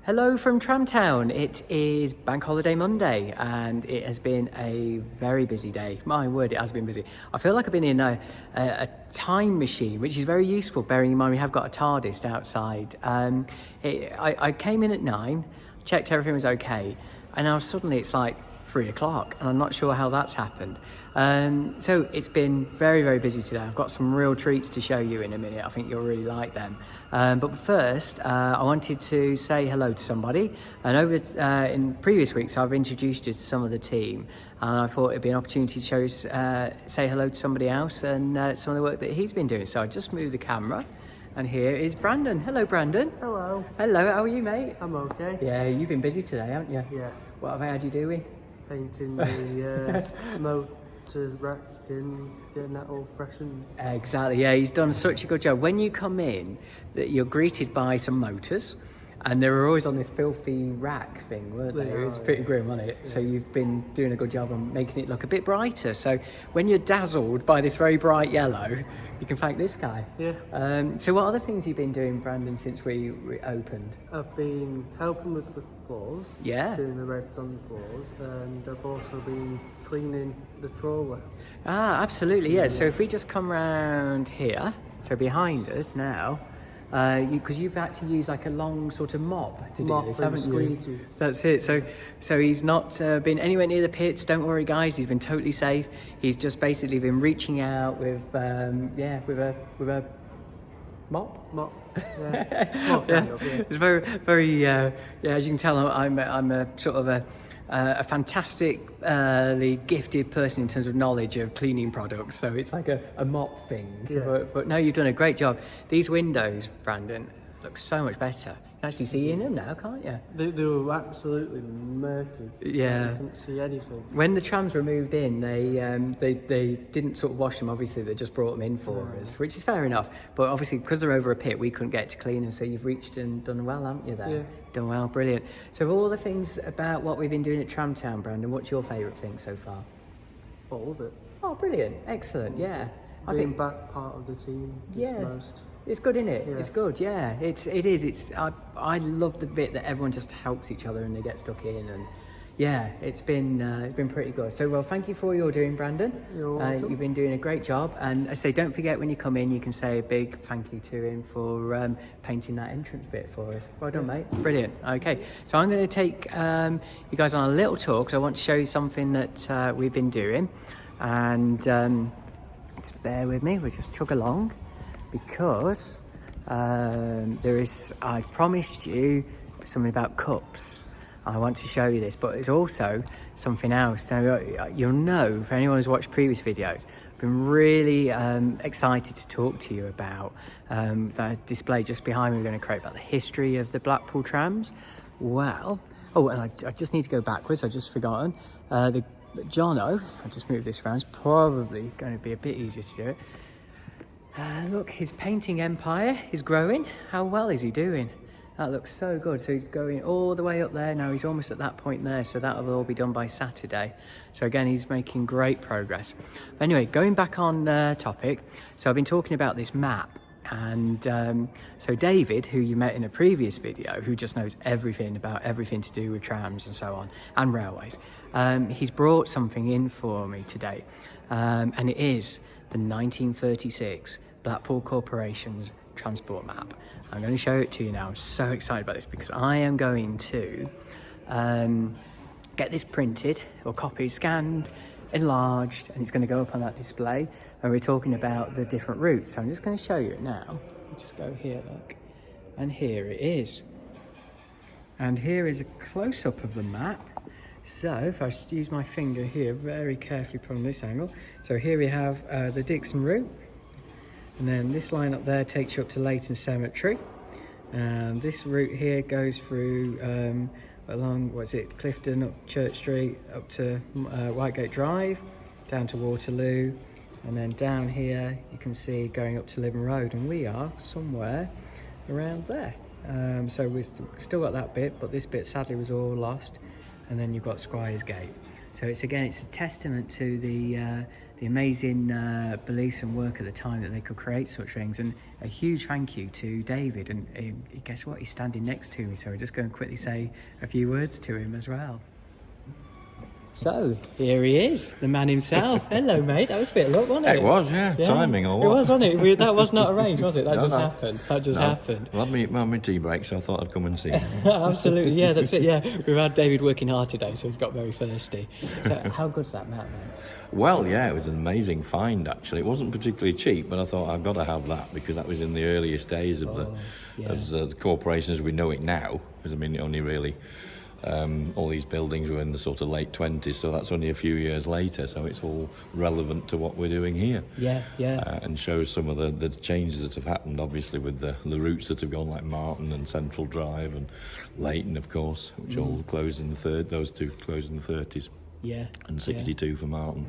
Hello from Tramtown. It is Bank Holiday Monday and it has been a very busy day. My word, it has been busy. I feel like I've been in a time machine, which is very useful, bearing in mind we have got a TARDIS outside. I came in at 9, checked everything was okay, and now suddenly it's like 3 o'clock and I'm not sure how that's happened. So it's been very, very busy today. I've got some real treats to show you in a minute. I think you'll really like them. But first, I wanted to say hello to somebody. And over in previous weeks, I've introduced you to some of the team. And I thought it'd be an opportunity to say hello to somebody else and some of the work that he's been doing. So I just moved the camera. And here is Brandon. Hello, Brandon. Hello. Hello, how are you, mate? I'm okay. Yeah, you've been busy today, haven't you? Yeah. What have I had you doing? Painting the motor rack and getting that all freshened. Exactly, yeah, he's done such a good job. When you come in, that you're greeted by some motors, and they were always on this filthy rack thing, weren't they? It was pretty grim, wasn't it? Yeah. So you've been doing a good job on making it look a bit brighter. So when you're dazzled by this very bright yellow, you can thank this guy. Yeah. So what other things you've been doing, Brandon, since we opened? I've been helping with the floors. Yeah. Doing the reds on the floors, and I've also been cleaning the trawler. Ah, absolutely, yeah. So if we just come round here, so behind us now, because you've had to use like a long sort of mop to do this, haven't you? That's it. So he's not been anywhere near the pits. Don't worry, guys. He's been totally safe. He's just basically been reaching out with with a mop. Yeah. Mop, kind of, yeah. It's very yeah. As you can tell, I'm a sort of a fantastically gifted person in terms of knowledge of cleaning products, so it's like a mop thing. Yeah. But no, you've done a great job. These windows, Brandon, look so much better. You can actually see in them now, can't you? They were absolutely murky. Yeah. I couldn't see anything. When the trams were moved in, they didn't sort of wash them. Obviously, they just brought them in for us, which is fair enough. But obviously, because they're over a pit, we couldn't get to clean them. So you've reached and done well, haven't you? There, yeah. Done well, brilliant. So of all the things about what we've been doing at Tramtown, Brandon, what's your favourite thing so far? All of it. Oh, brilliant, excellent, yeah. I think back part of the team is yeah. most. It's good, isn't it? Yeah. It's good, yeah. It is. I love the bit that everyone just helps each other and they get stuck in, and yeah, it's been pretty good. So well, thank you for all you're doing, Brandon. You're welcome. You've been doing a great job, and I say don't forget when you come in, you can say a big thank you to him for painting that entrance bit for us. Well done, mate. Brilliant. Okay, so I'm going to take you guys on a little tour because I want to show you something that we've been doing, and just bear with me. We'll just chug along. Because I promised you something about cups. I want to show you this, but there's also something else. Now, you'll know, for anyone who's watched previous videos, I've been really excited to talk to you about that display just behind me we're going to create about the history of the Blackpool trams. Well, oh, and I just need to go backwards, I've just forgotten. Jono, I'll just move this around, it's probably going to be a bit easier to do it. Look, his painting empire is growing. How well is he doing? That looks so good. So he's going all the way up there. Now he's almost at that point there, so that'll all be done by Saturday. So again, he's making great progress. But anyway, going back on topic, so I've been talking about this map. And so David, who you met in a previous video, who just knows everything about everything to do with trams and so on, and railways, he's brought something in for me today. And it is the 1936 Blackpool Corporation's transport map. I'm going to show it to you now. I'm so excited about this because I am going to get this printed or copied, scanned, enlarged, and it's going to go up on that display. And we're talking about the different routes. So I'm just going to show you it now. Just go here, look, and here it is. And here is a close-up of the map. So if I just use my finger here, very carefully put on this angle. So here we have the Dixon route. And then this line up there takes you up to Leighton Cemetery. And this route here goes through along, Clifton, up Church Street, up to Whitegate Drive, down to Waterloo. And then down here, you can see going up to Living Road. And we are somewhere around there. So we've still got that bit, but this bit sadly was all lost. And then you've got Squires Gate. So it's a testament to the amazing beliefs and work at the time that they could create such things. And a huge thank you to David. And guess what? He's standing next to me, so we're just going to quickly say a few words to him as well. So, here he is, the man himself. Hello, mate. That was a bit of luck, wasn't it? It was, yeah. Timing or what? It was, wasn't it? That was not arranged, was it? That just happened. That just happened. Well, I had my tea break, so I thought I'd come and see you. Absolutely, yeah, that's it, yeah. We've had David working hard today, so he's got very thirsty. So, how good's that map, mate? Well, yeah, it was an amazing find, actually. It wasn't particularly cheap, but I thought I've got to have that because that was in the earliest days of the corporation as we know it now. Because, I mean, it only really... all these buildings were in the sort of late 20s, so that's only a few years later, so it's all relevant to what we're doing here. And shows some of the changes that have happened, obviously, with the routes that have gone, like Martin and Central Drive and Leighton, of course, which all closed in those two closed in the 30s. And 62 for Martin.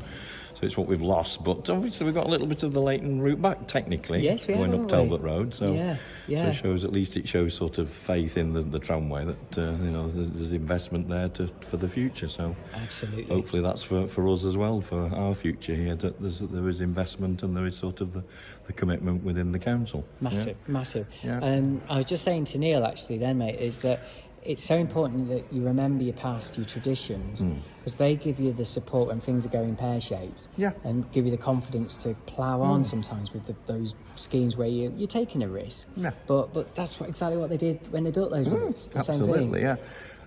So it's what we've lost, but obviously we've got a little bit of the Leighton route back, technically. Yes, we have, going up Talbot Road, so so it shows, at least it shows sort of faith in the tramway, that there's investment there for the future. So absolutely, hopefully that's for us as well, for our future here, that there is investment and there is sort of the commitment within the council. Massive. I was just saying to Neil, actually, then, mate, is that it's so important that you remember your past, your traditions, because they give you the support when things are going pear-shaped, and give you the confidence to plough on sometimes with those schemes where you're taking a risk. But that's exactly what they did when they built those routes. Absolutely, yeah.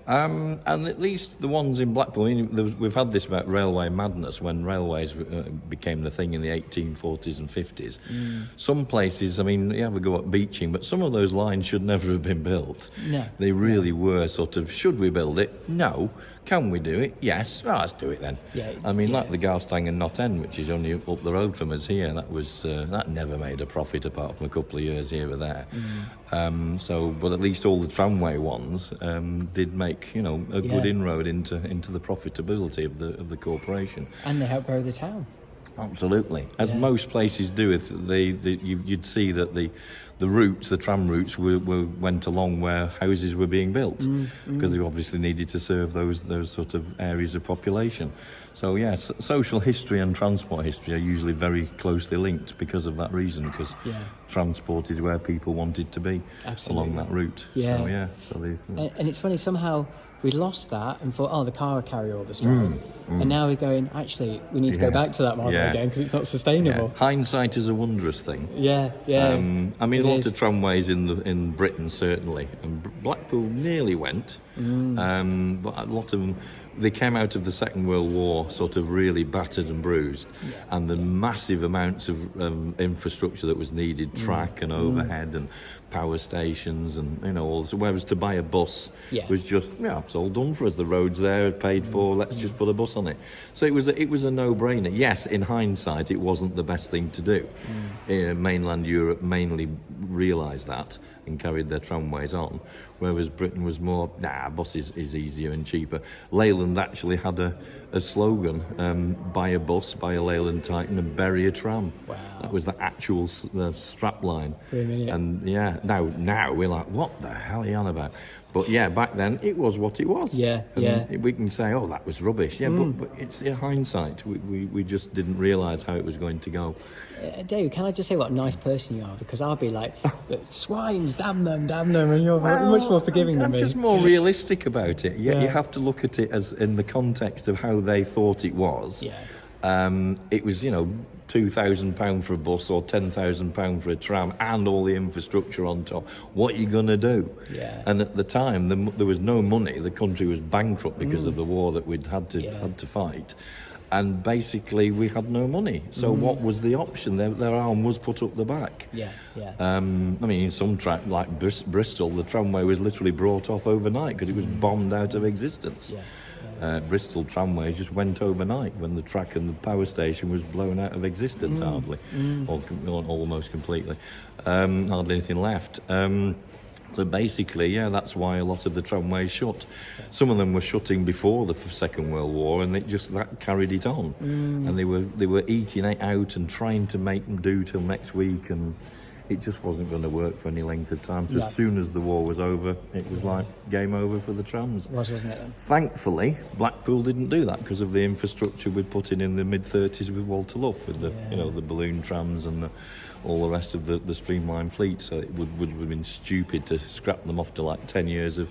And at least the ones in Blackpool, I mean, we've had this about railway madness when railways became the thing in the 1840s and 50s. Some places, I mean, we go up Beeching, but some of those lines should never have been built. They really were sort of, should we build it? No. Can we do it? Yes. Well, let's do it then. I mean, like the Garstang and Knott End, which is only up the road from us here, that never made a profit apart from a couple of years here or there. But at least all the tramway ones did make a good inroad into the profitability of the corporation. And they help grow the town. Absolutely, as most places do. If you'd see that the tram routes went along where houses were being built, because they obviously needed to serve those sort of areas of population. So yes, social history and transport history are usually very closely linked because of that reason, because transport is where people wanted to be along that route. And it's funny, somehow we lost that and thought, the car will carry all the strength. And now we're going, actually, we need to go back to that model again because it's not sustainable. Hindsight is a wondrous thing. I mean, a lot of tramways in Britain, certainly. And Blackpool nearly went, but a lot of them, they came out of the Second World War sort of really battered and bruised, and the massive amounts of infrastructure that was needed, track and overhead and power stations and all. So whereas to buy a bus was just it's all done for us. The roads there paid for. Let's just put a bus on it. So it was a no-brainer. Yes, in hindsight, it wasn't the best thing to do. Mainland Europe mainly realised that and carried their tramways on, whereas Britain was more, bus is easier and cheaper. Leyland actually had a slogan, buy a bus, buy a Leyland Titan and bury a tram. Wow. That was the actual strap line. Really? And now we're like, what the hell are you on about? But back then it was what it was. We can say, that was rubbish. But it's hindsight. We just didn't realise how it was going to go. Dave, can I just say what a nice person you are? Because I'll be like, swines, damn them, and you're much more forgiving than me. I'm just more realistic about it. You have to look at it as in the context of how they thought it was. It was, £2,000 for a bus or £10,000 for a tram and all the infrastructure on top. What are you going to do? And at the time, there was no money. The country was bankrupt because of the war that we'd had to fight. And basically, we had no money. So what was the option? Their arm was put up the back. I mean, in some track like Bristol, the tramway was literally brought off overnight because it was bombed out of existence. Bristol tramway just went overnight when the track and the power station was blown out of existence, hardly, or almost completely. Hardly anything left. So basically, that's why a lot of the tramways shut. Some of them were shutting before the Second World War, and that carried it on. And they were eking it out and trying to make them do till next week, and it just wasn't going to work for any length of time. So No. as soon as the war was over, it was like game over for the trams. It was, wasn't it? Thankfully, Blackpool didn't do that because of the infrastructure we'd put in the mid-30s with Walter Luff, with the the balloon trams and all the rest of the streamlined fleet. So it would have been stupid to scrap them after like 10 years of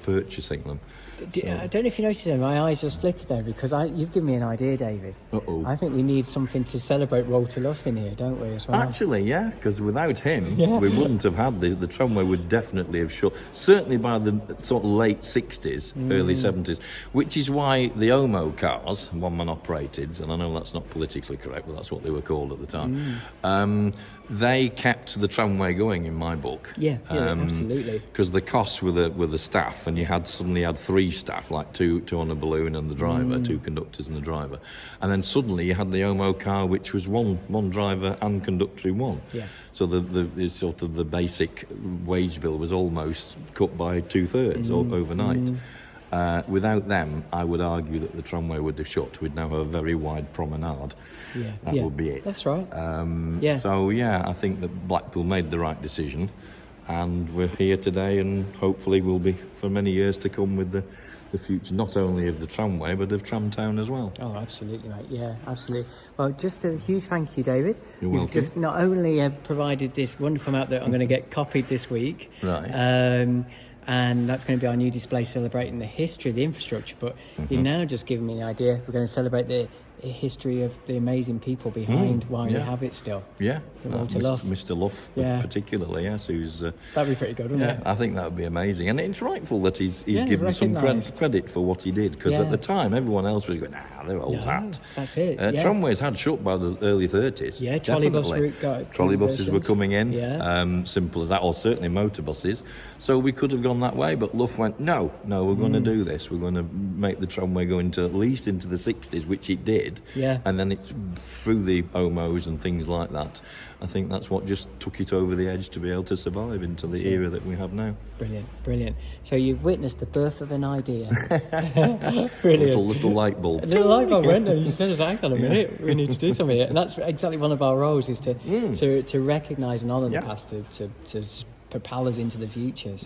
purchasing them. I don't know if you noticed that my eyes just flickered there, because you've given me an idea, David. Uh-oh. I think we need something to celebrate Walter Luff in here, don't we, as well? Actually, yeah, because without him, we wouldn't have had the tramway would definitely have shut. Certainly by the sort of late 60s, early 70s, which is why the Omo cars, one-man operated, and I know that's not politically correct, but that's what they were called at the time, they kept the tramway going in my book. Yeah, absolutely. Because the costs were the staff, and you suddenly had 3 staff, like two on a balloon and the driver, 2 conductors and the driver, and then suddenly you had the Omo car, which was one driver and conductor in one. Yeah. So the sort of the basic wage bill was almost cut by 2/3 overnight. Without them, I would argue that the tramway would have shut. We'd now have a very wide promenade. That would be it. That's right. So I think that Blackpool made the right decision, and we're here today, and hopefully we'll be for many years to come with the future, not only of the tramway but of Tramtown as well. Oh, absolutely, mate. Yeah, absolutely. Well, just a huge thank you, David. You're You've welcome. just not only provided this wonderful map that I'm going to get copied this week, Right. And that's going to be our new display celebrating the history of the infrastructure, but you've now just given me the idea. We're going to celebrate the history of the amazing people behind why we have it still. Yeah, Walter Luff. Mr. Luff, particularly, yes, who's... That'd be pretty good, wouldn't it? I think that would be amazing, and it's rightful that he's given some credit for what he did, because at the time everyone else was going, they're old hat. That's it. Tramways had shut by the early 30s. Yeah, trolleybus definitely. route got Trolleybuses were coming in, simple as that, or certainly motor buses. So we could have gone that way, but Luff went, no, we're going to do this. We're going to make the tramway go at least into the 60s, which it did. Yeah. And then it's through the OMOs and things like that. I think that's what just took it over the edge to be able to survive into the era that we have now. Brilliant. So you've witnessed the birth of an idea. Brilliant. Little light bulb. A little light bulb went there. You said, hang on a minute, we need to do something here. And that's exactly one of our roles, is to recognise and honour the past, to propel us into the future.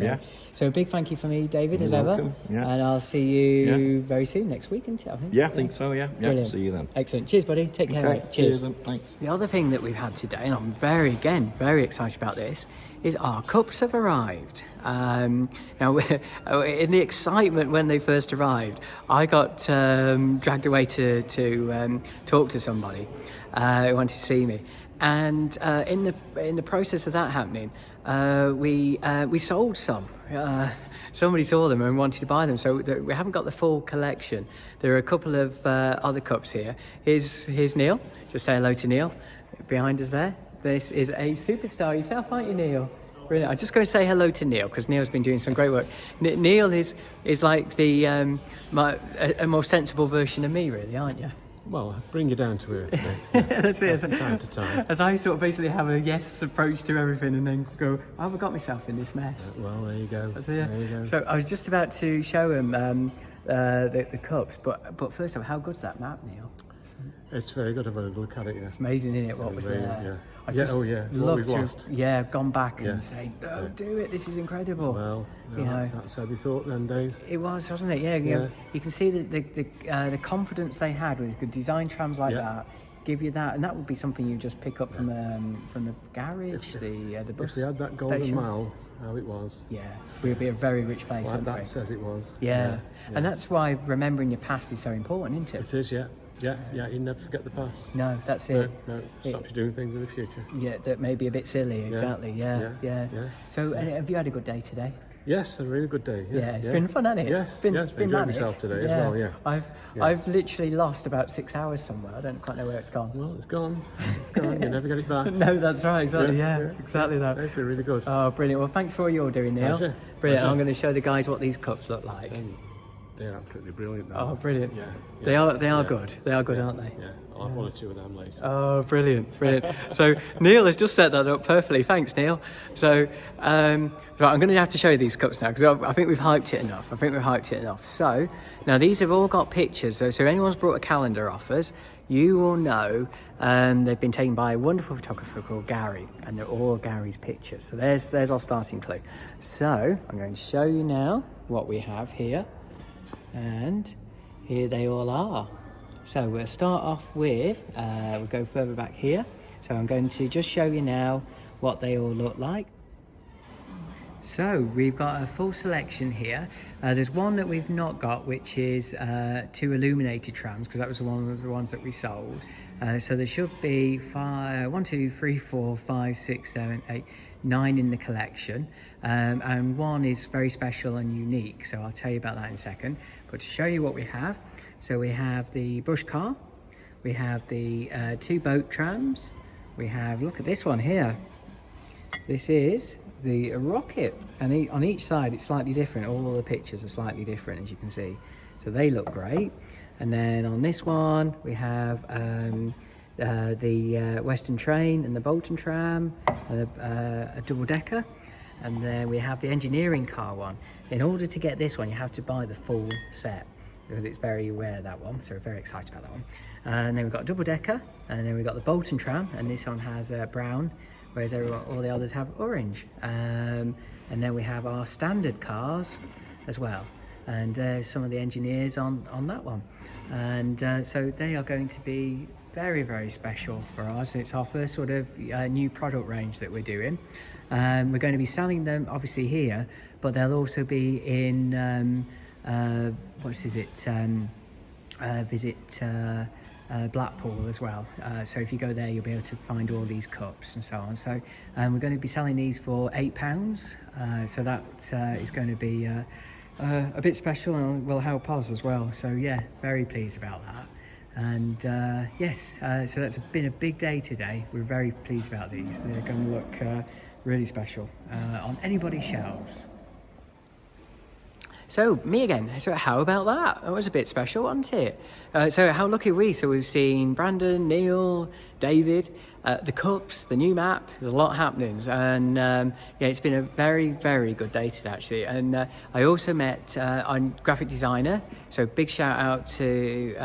So a big thank you for me, David, as ever. And I'll see you very soon, next week, isn't it? I think so. Brilliant. See you then. Excellent. Cheers, buddy. Take care. Okay. Mate. Cheers. Thanks. The other thing that we've had today, and I'm very excited about this, is our cups have arrived. Now, in the excitement when they first arrived, I got dragged away to talk to somebody who wanted to see me. And in the process of that happening, we sold some. Somebody saw them and wanted to buy them, so we haven't got the full collection. There are a couple of other cups here. Here's Neil. Just say hello to Neil behind us there. This is a superstar yourself, aren't you, Neil? Brilliant. I'm just going to say hello to Neil, because Neil's been doing some great work. Neil is like the a more sensible version of me, really, aren't you? Well, bring you down to earth a bit. That's it. From time to time. As I sort of basically have a yes approach to everything, and then go, I haven't got myself in this mess. Well, there you go. There you go. So I was just about to show him the cups, but first of all, how good's that map, Neil? It's very good. I've had a look at it. Yeah. It's amazing, isn't it? What was there? I What we've lost. Gone back and say, don't do it. This is incredible. Well, that's how they thought then, Dave. It was, wasn't it? Yeah. You can see the confidence they had with good design trams like that. Give you that, and that would be something you just pick up from the garage, the bus. If they had that golden station. Mile, how it was. Yeah, we'd be a very rich place. Like wouldn't that we? says it was. Yeah. And that's why remembering your past is so important, isn't it? It is, yeah. You never forget the past. No, that's it. No, stops you doing things in the future. Yeah, that may be a bit silly. Exactly. Yeah. So, have you had a good day today? Yes, a really good day. It's been fun, hasn't it? Yes, been enjoyed manic. myself today as well. Yeah. I've literally lost about 6 hours somewhere. I don't quite know where it's gone. Well, it's gone. You never get it back. No, that's right. Exactly. Exactly that. It's been really good. Oh, brilliant. Well, thanks for all you're doing, Neil. Pleasure. Brilliant. I'm going to show the guys what these cups look like. They're absolutely brilliant. Oh, brilliant. Yeah. They are good. They are good, aren't they? Yeah. I'll have 1 or 2 of them later. Oh, brilliant. So Neil has just set that up perfectly. Thanks, Neil. So I'm going to have to show you these cups now, because I think we've hyped it enough. So now these have all got pictures. So if anyone's brought a calendar off us, you will know they've been taken by a wonderful photographer called Gary, and they're all Gary's pictures. So there's our starting clue. So I'm going to show you now what we have here, and here they all are. So we'll start off with, we'll go further back here. So I'm going to just show you now what they all look like. So we've got a full selection here. There's one that we've not got, which is 2 illuminated trams, because that was one of the ones that we sold. So there should be 1, 2, 3, 4, 5, 6, 7, 8, 9 in the collection. And one is very special and unique, so I'll tell you about that in a second. But to show you what we have, so we have the brush car, we have the 2 boat trams, we have, look at this one here. This is the rocket, and on each side it's slightly different. All the pictures are slightly different, as you can see, so they look great. And then on this one we have the Western train and the Bolton tram, a double-decker, and then we have the engineering car one. In order to get this one, you have to buy the full set, because it's very rare, that one, so we're very excited about that one. And then we've got a double-decker, and then we've got the Bolton tram, and this one has brown, whereas all the others have orange. And then we have our standard cars as well, and some of the engineers on that one. And so they are going to be very, very special for us. It's our first sort of new product range that we're doing. We're going to be selling them obviously here, but they'll also be in visit Blackpool as well. So if you go there, you'll be able to find all these cups and so on. So we're going to be selling these for £8. So that is going to be a bit special, and will help us as well. So yeah, very pleased about that. And yes, so that's been a big day today. We're very pleased about these. They're going to look really special on anybody's shelves. So me again, so how about that? That was a bit special, wasn't it? So how lucky are we? So we've seen Brandon, Neil, David, the cups, the new map. There's a lot happening, and yeah, it's been a very, very good day today actually. And I also met our graphic designer, so big shout out to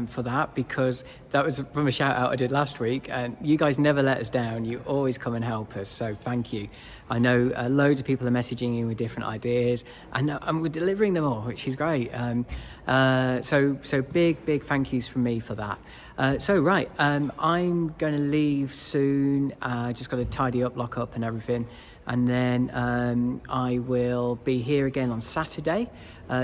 for that, because that was from a shout out I did last week, and you guys never let us down. You always come and help us, so thank you. I know loads of people are messaging in with different ideas, and we're delivering them all, which is great. So big thank yous from me for that. So right, I'm going to leave soon. Just got to tidy up, lock up and everything, and then I will be here again on Saturday.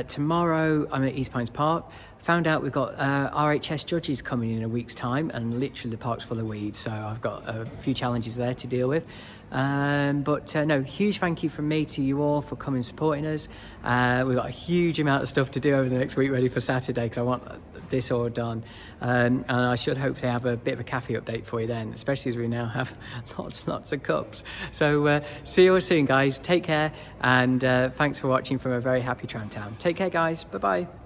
Tomorrow I'm at East Pines Park. Found out we've got RHS judges coming in a week's time, and literally the park's full of weeds, so I've got a few challenges there to deal with. But no, huge thank you from me to you all for coming and supporting us. We've got a huge amount of stuff to do over the next week ready for Saturday, because I want this all done. And I should hopefully have a bit of a cafe update for you then, especially as we now have lots of cups. So see you all soon, guys. Take care, and thanks for watching from a very happy Tramtown. Take care, guys. Bye-bye.